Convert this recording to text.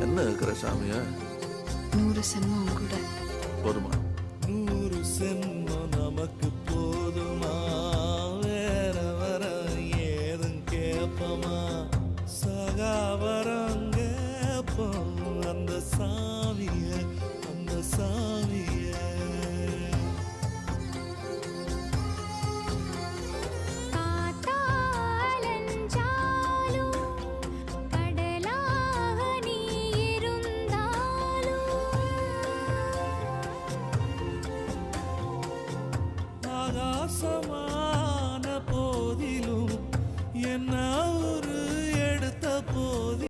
என்ன இருக்கிற சாமிய 100 சென்மம் கூட போதுமா? 100 சென்மம் நமக்கு போதுமா? வேற வர ஏதும் கேப்பமா? சகாவரம் கேப்போம் அந்த சாமிய